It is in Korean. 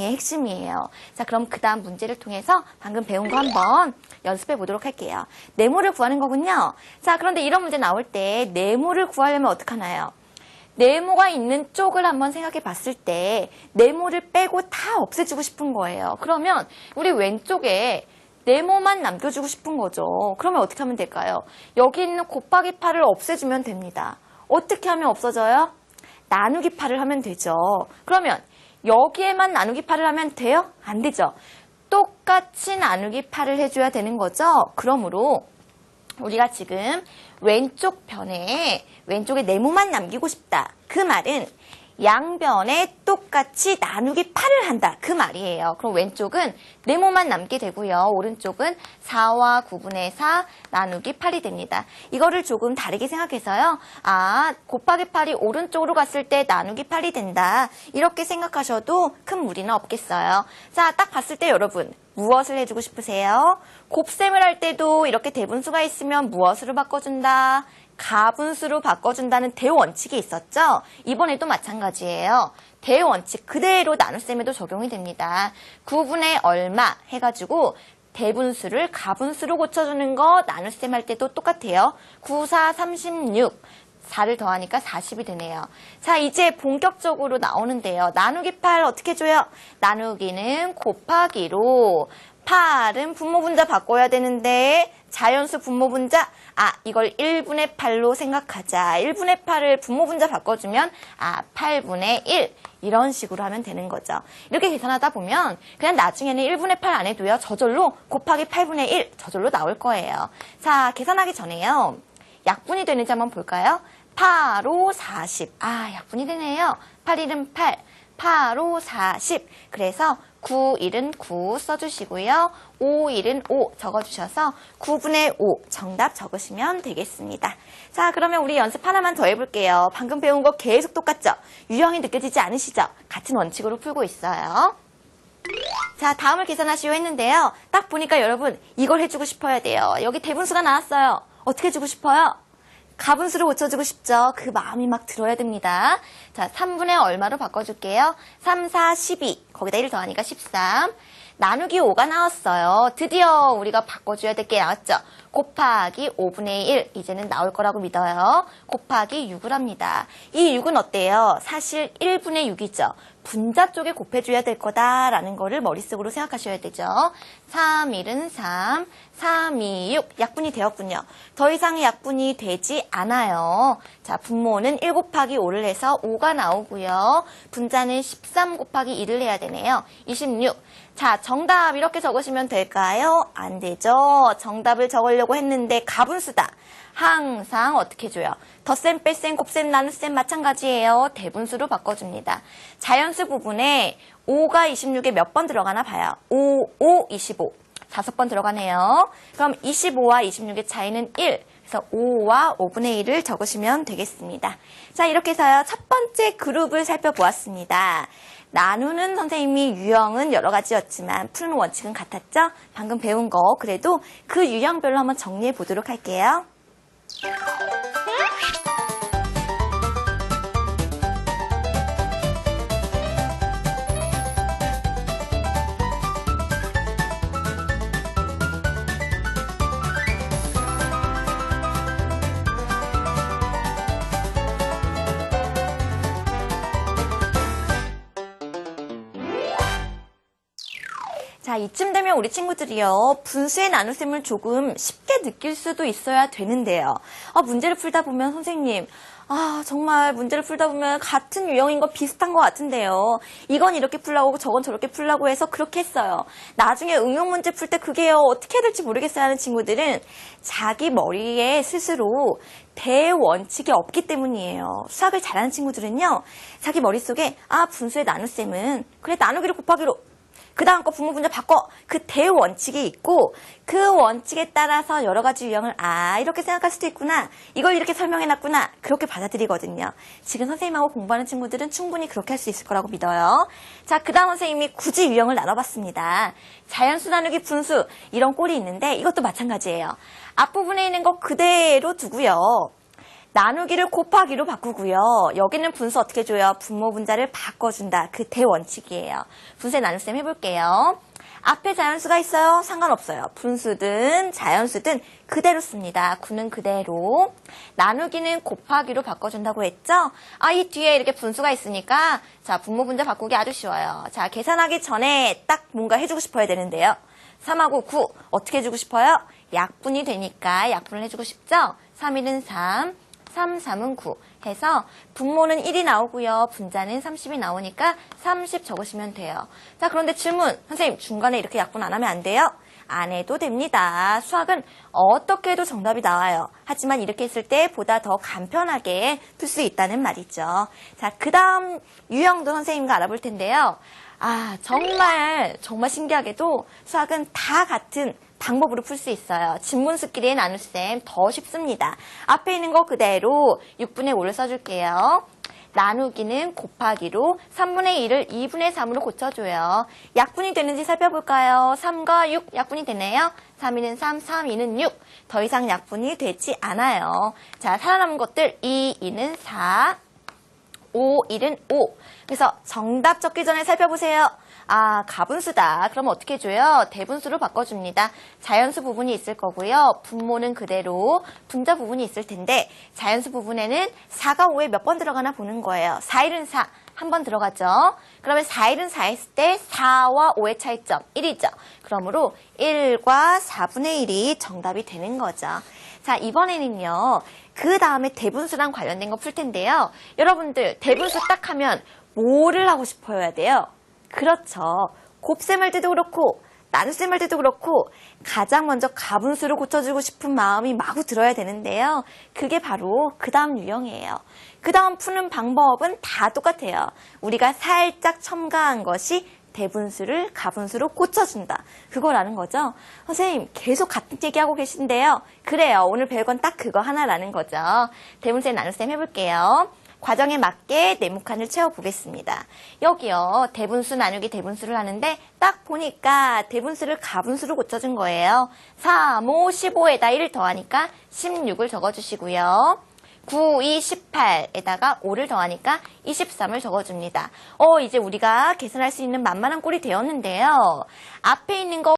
핵심이에요. 자, 그럼 그 다음 문제를 통해서 방금 배운 거 한번 연습해 보도록 할게요. 네모를 구하는 거군요. 자, 그런데 이런 문제 나올 때 네모를 구하려면 어떡하나요? 네모가 있는 쪽을 한번 생각해 봤을 때 네모를 빼고 다 없애주고 싶은 거예요. 그러면 우리 왼쪽에 네모만 남겨주고 싶은 거죠. 그러면 어떻게 하면 될까요? 여기 있는 곱하기 8을 없애주면 됩니다. 어떻게 하면 없어져요? 나누기 8을 하면 되죠. 그러면 여기에만 나누기 8을 하면 돼요? 안 되죠. 똑같이 나누기 8을 해줘야 되는 거죠. 그러므로 우리가 지금 왼쪽 변에 왼쪽에 네모만 남기고 싶다. 그 말은 양변에 똑같이 나누기 8을 한다. 그 말이에요. 그럼 왼쪽은 네모만 남게 되고요. 오른쪽은 4와 9분의 4 나누기 8이 됩니다. 이거를 조금 다르게 생각해서요. 아, 곱하기 8이 오른쪽으로 갔을 때 나누기 8이 된다. 이렇게 생각하셔도 큰 무리는 없겠어요. 자, 딱 봤을 때 여러분 무엇을 해주고 싶으세요? 곱셈을 할 때도 이렇게 대분수가 있으면 무엇으로 바꿔준다? 가분수로 바꿔준다는 대원칙이 있었죠? 이번에도 마찬가지예요. 대원칙 그대로 나눗셈에도 적용이 됩니다. 9분의 얼마 해가지고 대분수를 가분수로 고쳐주는 거 나눗셈 할 때도 똑같아요. 9, 4, 36. 4를 더하니까 40이 되네요. 자, 이제 본격적으로 나오는데요. 나누기 8 어떻게 줘요? 나누기는 곱하기로 8은 분모분자 바꿔야 되는데 자연수 분모분자 이걸 1분의 8로 생각하자. 1분의 8을 분모분자 바꿔주면 8분의 1 이런 식으로 하면 되는 거죠. 이렇게 계산하다 보면 그냥 나중에는 1분의 8 안 해도요. 저절로 곱하기 8분의 1 저절로 나올 거예요. 자, 계산하기 전에요. 약분이 되는지 한번 볼까요? 8, 5, 40. 약분이 되네요. 8, 1은 8. 8, 5, 40. 그래서 9, 1은 9 써주시고요. 5, 1은 5 적어주셔서 9분의 5 정답 적으시면 되겠습니다. 자, 그러면 우리 연습 하나만 더 해볼게요. 방금 배운 거 계속 똑같죠? 유형이 느껴지지 않으시죠? 같은 원칙으로 풀고 있어요. 자, 다음을 계산하시오 했는데요. 딱 보니까 여러분 이걸 해주고 싶어야 돼요. 여기 대분수가 나왔어요. 어떻게 해주고 싶어요? 가분수로 고쳐주고 싶죠. 그 마음이 막 들어야 됩니다. 자, 3분의 얼마로 바꿔줄게요. 3, 4, 12. 거기다 1 더하니까 13. 나누기 5가 나왔어요. 드디어 우리가 바꿔줘야 될 게 나왔죠. 곱하기 5분의 1. 이제는 나올 거라고 믿어요. 곱하기 6을 합니다. 이 6은 어때요? 사실 1분의 6이죠. 분자 쪽에 곱해줘야 될 거다라는 거를 머릿속으로 생각하셔야 되죠. 3, 1은 3, 3, 2, 6. 약분이 되었군요. 더 이상 약분이 되지 않아요. 자, 분모는 1 곱하기 5를 해서 5가 나오고요. 분자는 13 곱하기 2를 해야 되네요. 26. 자, 정답 이렇게 적으시면 될까요? 안 되죠. 정답을 적으려고 했는데 가분수다. 항상 어떻게 줘요? 덧셈, 뺄셈, 곱셈, 나눗셈 마찬가지예요. 대분수로 바꿔줍니다. 자연수 부분에 5가 26에 몇 번 들어가나 봐요. 5, 5, 25. 5번 들어가네요. 그럼 25와 26의 차이는 1. 그래서 5와 5분의 1을 적으시면 되겠습니다. 자, 이렇게 해서요. 첫 번째 그룹을 살펴보았습니다. 나누는 선생님이 유형은 여러 가지였지만 푸는 원칙은 같았죠? 방금 배운 거 그래도 그 유형별로 한번 정리해 보도록 할게요. 자, 이쯤 되면 우리 친구들이요. 분수의 나눗셈을 조금 쉽게 느낄 수도 있어야 되는데요. 문제를 풀다 보면 선생님, 정말 문제를 풀다 보면 같은 유형인 거 비슷한 것 같은데요. 이건 이렇게 풀라고 저건 저렇게 풀라고 해서 그렇게 했어요. 나중에 응용 문제 풀 때 그게요. 어떻게 해야 될지 모르겠어요 하는 친구들은 자기 머리에 스스로 대원칙이 없기 때문이에요. 수학을 잘하는 친구들은요. 자기 머릿속에 분수의 나눗셈은 그래 나누기로 곱하기로 그 다음 거 분모분자 바꿔. 그 대원칙이 있고 그 원칙에 따라서 여러 가지 유형을 이렇게 생각할 수도 있구나. 이걸 이렇게 설명해놨구나. 그렇게 받아들이거든요. 지금 선생님하고 공부하는 친구들은 충분히 그렇게 할 수 있을 거라고 믿어요. 자, 그 다음 선생님이 굳이 유형을 나눠봤습니다. 자연수 나누기 분수 이런 꼴이 있는데 이것도 마찬가지예요. 앞부분에 있는 거 그대로 두고요. 나누기를 곱하기로 바꾸고요. 여기는 분수 어떻게 줘요? 분모 분자를 바꿔준다. 그 대원칙이에요. 분수의 나눗셈 해볼게요. 앞에 자연수가 있어요? 상관없어요. 분수든 자연수든 그대로 씁니다. 9는 그대로. 나누기는 곱하기로 바꿔준다고 했죠? 이 뒤에 이렇게 분수가 있으니까 자, 분모 분자 바꾸기 아주 쉬워요. 자, 계산하기 전에 딱 뭔가 해주고 싶어야 되는데요. 3하고 9 어떻게 해주고 싶어요? 약분이 되니까 약분을 해주고 싶죠? 3, 1은 3, 3, 3은 9 해서 분모는 1이 나오고요. 분자는 30이 나오니까 30 적으시면 돼요. 자, 그런데 질문. 선생님, 중간에 이렇게 약분 안 하면 안 돼요? 안 해도 됩니다. 수학은 어떻게 해도 정답이 나와요. 하지만 이렇게 했을 때 보다 더 간편하게 풀 수 있다는 말이죠. 자, 그 다음 유형도 선생님과 알아볼 텐데요. 정말 신기하게도 수학은 다 같은 방법으로 풀 수 있어요. 진분수끼리의 나눗셈 더 쉽습니다. 앞에 있는 거 그대로 6분의 5를 써줄게요. 나누기는 곱하기로 3분의 1을 2분의 3으로 고쳐줘요. 약분이 되는지 살펴볼까요? 3과 6 약분이 되네요. 3, 2는 3, 3, 2는 6. 더 이상 약분이 되지 않아요. 자, 살아남은 것들 2, 2는 4, 5, 1은 5. 그래서 정답 적기 전에 살펴보세요. 가분수다. 그럼 어떻게 해줘요? 대분수로 바꿔줍니다. 자연수 부분이 있을 거고요. 분모는 그대로 분자 부분이 있을 텐데 자연수 부분에는 4가 5에 몇 번 들어가나 보는 거예요. 4, 1은 4. 한 번 들어가죠. 그러면 4, 1은 4 했을 때 4와 5의 차이점 1이죠. 그러므로 1과 4분의 1이 정답이 되는 거죠. 자, 이번에는요. 그 다음에 대분수랑 관련된 거 풀 텐데요. 여러분들 대분수 딱 하면 뭐를 하고 싶어야 돼요? 그렇죠. 곱셈 할 때도 그렇고 나눗셈 할 때도 그렇고 가장 먼저 가분수를 고쳐주고 싶은 마음이 마구 들어야 되는데요. 그게 바로 그 다음 유형이에요. 그 다음 푸는 방법은 다 똑같아요. 우리가 살짝 첨가한 것이 대분수를 가분수로 고쳐준다. 그거라는 거죠. 선생님 계속 같은 얘기하고 계신데요. 그래요. 오늘 배울 건 딱 그거 하나라는 거죠. 대분수의 나눗셈 해볼게요. 과정에 맞게 네모칸을 채워보겠습니다. 여기요. 대분수 나누기 대분수를 하는데 딱 보니까 대분수를 가분수로 고쳐준 거예요. 3, 5, 15에다 1을 더하니까 16을 적어주시고요. 9, 2, 18에다가 5를 더하니까 23을 적어줍니다. 이제 우리가 계산할 수 있는 만만한 꼴이 되었는데요. 앞에 있는 거